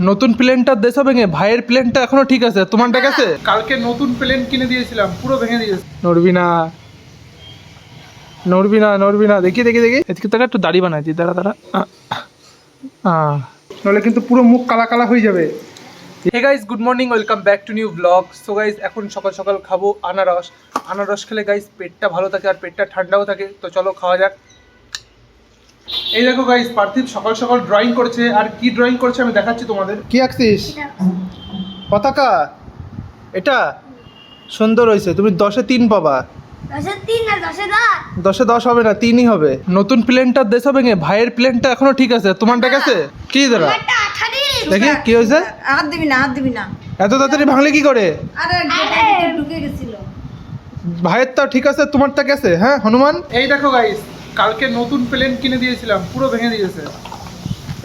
নতুন প্লেনটা দেশে ভেঙে ভাইয়ের প্লেনটা এখনো ঠিক আছে, তোমারটা গেছে? কালকে নতুন প্লেন কিনে দিয়েছিলাম, পুরো ভেঙে দিয়েছে। নড়বি না, নড়বি না, নড়বি না। দেখি দেখি দেখি, এদিকে তাকে একটু দাড়ি বানাইছি, দাঁড়া দাঁড়া। নাহলে কিন্তু পুরো মুখ কালা কালা হয়ে যাবে। Hey guys, good morning, welcome back to new blog. So guys, এখন সকাল সকাল খাবো আনারস। আনারস খেলে গাইস পেটটা ভালো থাকে আর পেটটা ঠান্ডাও থাকে। তো চলো খাওয়া যাক। এই দেখো গাইস, পার্থিব সকাল সকাল ড্রয়িং করছে। আর কি ড্রয়িং করছে আমি দেখাচ্ছি তোমাদের। কি আঁকছিস? পতাকা। এটা সুন্দর হয়েছে, তুমি 10-এ 3 পাবা। 10-এ 3 না 10-এ 10? 10-এ 10 হবে না, 3ই হবে। নতুন প্লেনটা দেশে ভেঙে ভাইয়ের প্লেনটা এখনো ঠিক আছে, তোমারটা গেছে? কি দাঁড়া আমারটা আঠারি। দেখি কি হয়েছে। হাত দিবি না, হাত দিবি না। এত তাড়াতাড়ি ভাঙলে কি করে? আরে গেটে ঢুকে গেছিল। ভাইয়েরটা ঠিক আছে, তোমারটা গেছে? হ্যাঁ হনুমান। এই দেখো গাইস, কালকে নতুন প্লেন কিনে দিয়েছিলাম, পুরো ভেঙে দিয়েছে।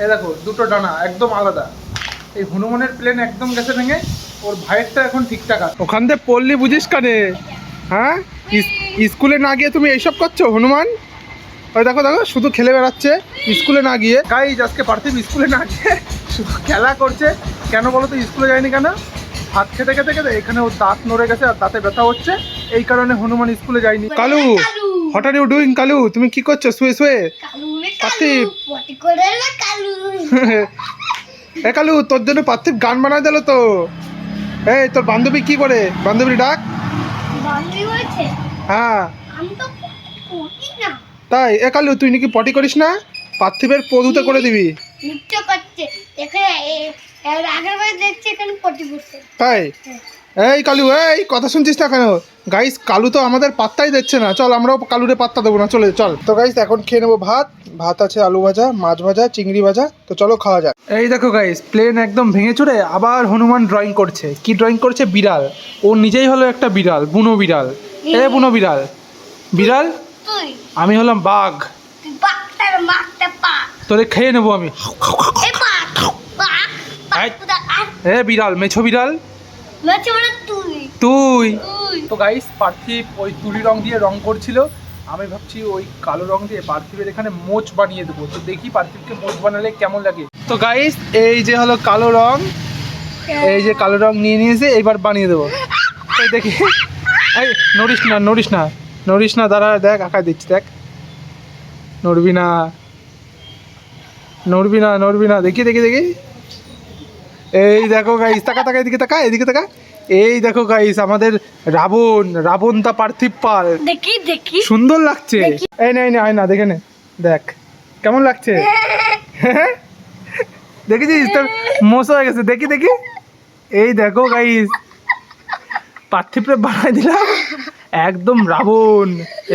এই দেখো দুটো ডানা একদম আলাদা। এই হনুমানের প্লেন একদম গেছে ভেঙে, ওর ভাইয়েরটা এখন ঠিকঠাক আছে। ওখান থেকে পড়লি বুঝিস কানে? হ্যাঁ, স্কুলে না গিয়ে তুমি এইসব করছো হনুমান? ওই দেখো দেখো, শুধু খেলে বেড়াচ্ছে স্কুলে না গিয়ে। গাইস, আজকে পার্থিব স্কুলে না গিয়ে শুধু খেলা করছে। কেন বলো তো স্কুলে যায়নি কেন? ভাত খেতে খেতে খেতে এখানে ওর দাঁত নড়ে গেছে আর দাঁতে ব্যথা হচ্ছে, এই কারণে হনুমান স্কুলে যায়নি। Kalu, what are you doing? Kalu, তুমি কি করছো শুয়ে শুয়ে? কালু রে পার্থিব। কালু, পটি করে না কালু। এ কালু, তোর জন্য পার্থিব গান বানায় দিল তো। এই তোর বান্ধবী কি করে? বান্ধবী ডাক। বান্ধবী বলছে হ্যাঁ আমি তো পটি না। তাই? এ কালু, তুই নাকি পটি করিস না? পার্থিবের পদুতে করে দিবি। নৃত্য করছে এখানে, এর আগের বার দেখছি এখানে পটি করছে। তাই? এই কালু, এই কথা শুনছিস না কেন? গাইস, কালু তো আমাদের পাত্তাই দিচ্ছে না। চল আমরাও কালুরে পাত্তা দেবো না, চলে চল। তো গাইস, এখন খেয়ে নেবো ভাত। ভাত আছে আলু ভাজা, মাছ ভাজা, চিংড়ি ভাজা। তো চলো খাওয়া যাক। এই দেখো গাইস, প্লেন একদম ভেঙে চুরে আবার হনুমান ড্রয়িং করছে। কি ড্রয়িং করছে? বিড়াল। ও নিজেই হলো একটা বিড়াল, বুনো বিড়াল। এ বুনো বিড়াল। বিড়াল, তুই আমি হলাম বাঘ। তুই বাঘটার মারতে পা। তোরে খেয়ে নেবো আমি। এই বাঘ বাঘ এই। বাঘটা আর এ বিড়াল, মেছো বিড়াল। মেছে মানে তুই তুই। তুই তো গাইস, পার্থিব ওই তুলি রং দিয়ে রং করছিল। আমি ভাবছি ওই কালো রং দিয়ে পার্থিবের এখানে মোচ বানিয়ে দেবো। তো দেখি পার্থিবকে মোচ বানালে কেমন লাগে। তো গাইস, এই যে হলো কালো রং। এই যে কালো রং নিয়ে নিয়েছে, এইবার বানিয়ে দেবো। এই দেখি, এই নড়িস না, নড়িস না, নড়িস না, দাঁড়া, দেখ আঁকায় দিচ্ছি, দেখ। নড়বি না, নড়বি না, নড়বি না। দেখি দেখি দেখি, এই দেখো গাইস, তাকা তাকা, এদিকে তাকা, এদিকে তাকা। এই দেখো গাইস, আমাদের রাবণ, রাবণ দা পার্থিব পাল। দেখি দেখি সুন্দর লাগছে। এই নে, আয় না, দেখে নে, দেখ কেমন লাগছে। দেখেছিস তোর মোষ হয়ে গেছে? দেখি দেখি, এই দেখো গাইস, পার্থিবরে বানাই দিলাম একদম রাবণ।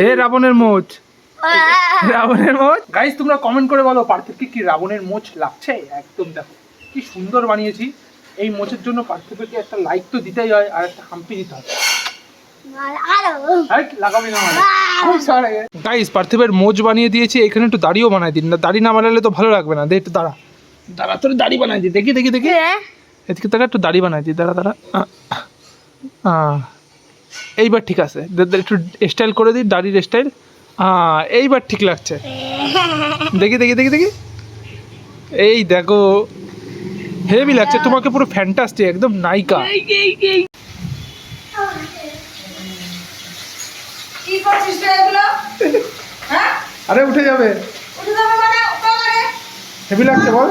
এ রাবণের মোচ, রাবণের মোচ। গাইস, তোমরা কমেন্ট করে বলো পার্থিবকে কি রাবণের মোচ লাগছে? একদম দেখো কি সুন্দর বানিয়েছি। এই মোচের জন্য পার্থিবকে একটা লাইক তো দিতেই হয়, আর একটা হাম্পি দিতে হয়। লাগাবি না গাইস, পার্থিবের মোচ বানিয়ে দিয়েছি। এখানে একটু দাড়িও বানাই দিন না, দাড়ি না বানালে তো ভালো লাগবে না। দে একটু দাঁড়া, দাঁড়া, তোর দাড়ি বানাই দি। দেখি দেখি দেখি, এদিকে তাকে একটু দাড়ি বানাই দি, দাঁড়া দাঁড়া। এইবার ঠিক আছে, একটু স্টাইল করে দিই, দাড়ির স্টাইল। এইবার ঠিক লাগছে। দেখি দেখি দেখি দেখি, এই দেখো হেভি লাগছে তোমাকে, পুরো ফ্যান্টাস্টিক, একদম নায়িকা। কি করছিস তুই এগুলো? হ্যাঁ? আরে উঠে যাবে। উঠে যাবে মানে উঠো লাগে। হেভি লাগছে বল।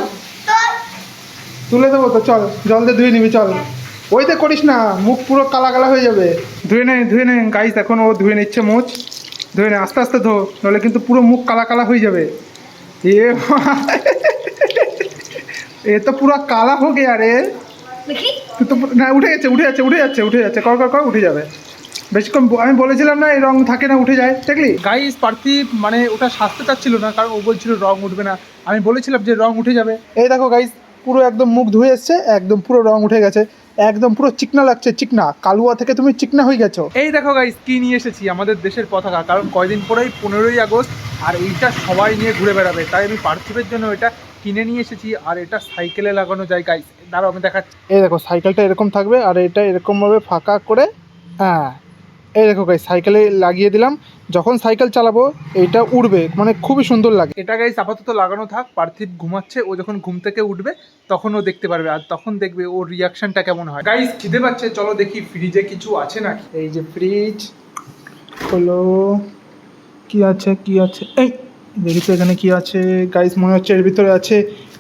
তুলে দেবো তো, চল জল দিয়ে ধুয়ে নিবি, চল। ওইতে করিস না, মুখ পুরো কালা কালা হয়ে যাবে। ধুয়ে নে, ধুয়ে নে গাইস, এখন ও ধুয়ে নিচ্ছে মোচ। ধুয়ে নে, আস্তে আস্তে ধো, নাহলে কিন্তু পুরো মুখ কালা কালা হয়ে যাবে। এ তো পুরো কালা হো গেয়া রে। দেখি তুই তো না, উঠে যাচ্ছে, উঠে যাচ্ছে, উঠে যাচ্ছে, উঠে যাচ্ছে, কর কর কর, উঠে যাবে। বেশিক্ষণ আমি বলেছিলাম না এই রং থাকে না, উঠে যায়, দেখলি? গাইস, পার্থিব মানে ওটা সাজতে চাচ্ছিল না, কারণ ও বলছিল রং উঠবে না। আমি বলেছিলাম যে রং উঠে যাবে। এই দেখো গাইস, পুরো একদম মুখ ধুয়ে এসছে, একদম পুরো রং উঠে গেছে, একদম পুরো চিকনা লাগছে, চিকনা। কালুয়া থেকে তুমি চিকনা হয়ে গেছো। এই দেখো গাইস, কি নিয়ে এসেছি, আমাদের দেশের পতাকা। কারণ কয়দিন পরেই 15ই আগস্ট, আর এইটা সবাই নিয়ে ঘুরে বেড়াবে, তাই আমি পার্থিবের জন্য এটা কিনে নিয়ে এসেছি। আর এটা সাইকেলে লাগানো যায় গাইস, দাঁড়াও আমি দেখাচ্ছি। এই দেখো, সাইকেলটা এরকম থাকবে, আর এটা এরকমভাবে ফাঁকা করে, হ্যাঁ এই দেখো গাইস সাইকেলে লাগিয়ে দিলাম, যখন সাইকেল চালাবো এইটা উড়বে, মানে খুবই সুন্দর লাগে। এটা গাইস আপাতত লাগানো থাক, পার্থিব ঘুমাচ্ছে, ও যখন ঘুম থেকে উঠবে তখন ও দেখতে পারবে, আর তখন দেখবে ওর রিয়াকশনটা কেমন হয়। গাইস খিদে পাচ্ছে, চলো দেখি ফ্রিজে কিছু আছে নাকি। এই যে ফ্রিজ হলো, কি আছে কি আছে, এই দেখি তো এখানে কি আছে। গাইস মনে হচ্ছে এর ভিতরে আছে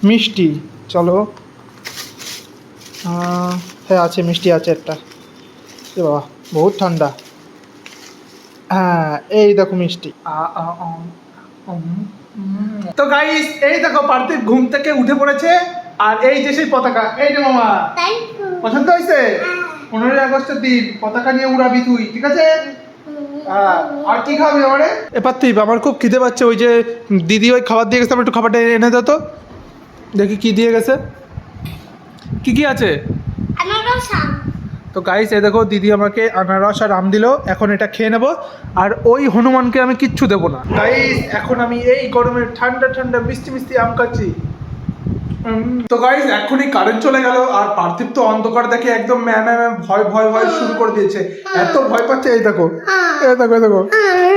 মিষ্টি, চলো। হ্যাঁ আছে, মিষ্টি আছে একটা। এ বাবা বহুত ঠান্ডা। হ্যাঁ এই দেখো মিষ্টি। তো গাইস এই দেখো পার্থিব ঘুম থেকে উঠে পড়েছে, আর এই যে সেই পতাকা, এই যে মামা থ্যাংক ইউ। পছন্দ হয়েছে? 15ই আগস্টের দিন পতাকা নিয়ে উড়াবি তুই, ঠিক আছে? আর কি খাবি আমারে? এ পার্থিব আমার খুব খিদে পাচ্ছে, ওই যে দিদি ওই খাবার দিয়ে গেছে, আমার একটু খাবারটা এনে দাও তো, দেখি কি দিয়ে গেছে, কি কি আছে। আনারস আম। তো গাইস এই দেখো দিদি আমাকে আনারস আর আম দিল, এখন এটা খেয়ে নেবো, আর ওই হনুমানকে আমি কিচ্ছু দেবো না। গাইস এখন আমি এই গরমে ঠান্ডা ঠান্ডা মিষ্টি মিষ্টি আম খাচ্ছি। তো গাইস এখনই কারেন্ট চলে গেল, আর পার্থিব তো অন্ধকার দেখে একদম ভয় ভয় ভয় শুরু করে দিয়েছে, এত ভয় পাচ্ছে। এই দেখো এই দেখো এই দেখো,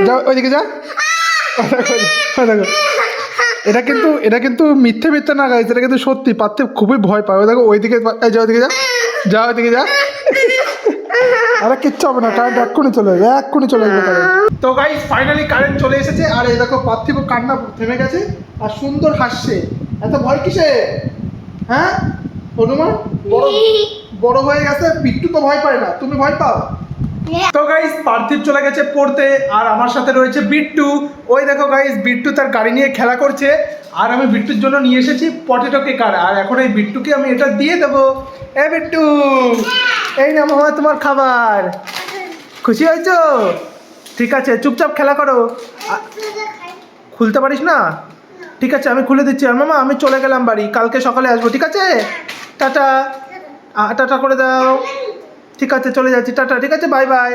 যাও ওইদিকে যা, ওই দেখো। এটা কিন্তু মিথ্যে মিথ্যে না গাইস, এটা কিন্তু সত্যি, পার্থিব খুবই ভয় পায়। ওই দেখো ওইদিকে যা, ওইদিকে যা, যা ওইদিকে যা। আরে কিচ্ছু হবে না, কারেন্ট এক্ষুনি চলে যাবে, এক্ষুনি চলে যাবে কারেন্ট। তো গাইস ফাইনালি কারেন্ট চলে এসেছে, আর এই দেখো পার্থিব কান্না থেমে গেছে আর সুন্দর হাসছে। এত ভয় কিসে, হ্যাঁ হনুমান? বড় হয়ে গেছে, বিট্টু তো ভয় পায় না, তুমি ভয় পাও? তো গাইস পার্থিব চলে গেছে পড়তে, আর আমার সাথে রয়েছে বিট্টু। ওই দেখো গাইস বিট্টু তার গাড়ি নিয়ে খেলা করছে, আর আমি বিট্টুর জন্য নিয়ে এসেছি পটেটো কেকার, আর এখন এই বিট্টুকে আমি এটা দিয়ে দেবো। এ বিট্টু, এই না মামা তোমার খাবার, খুশি হয়েছো? ঠিক আছে চুপচাপ খেলা করো। খুলতে পারিস না? ঠিক আছে আমি খুলে দিচ্ছি। আর মামা আমি চলে গেলাম বাড়ি, কালকে সকালে আসবো, ঠিক আছে? টাটা, টাটা করে দাও। ঠিক আছে চলে যাচ্ছি, টাটা, ঠিক আছে বাই বাই।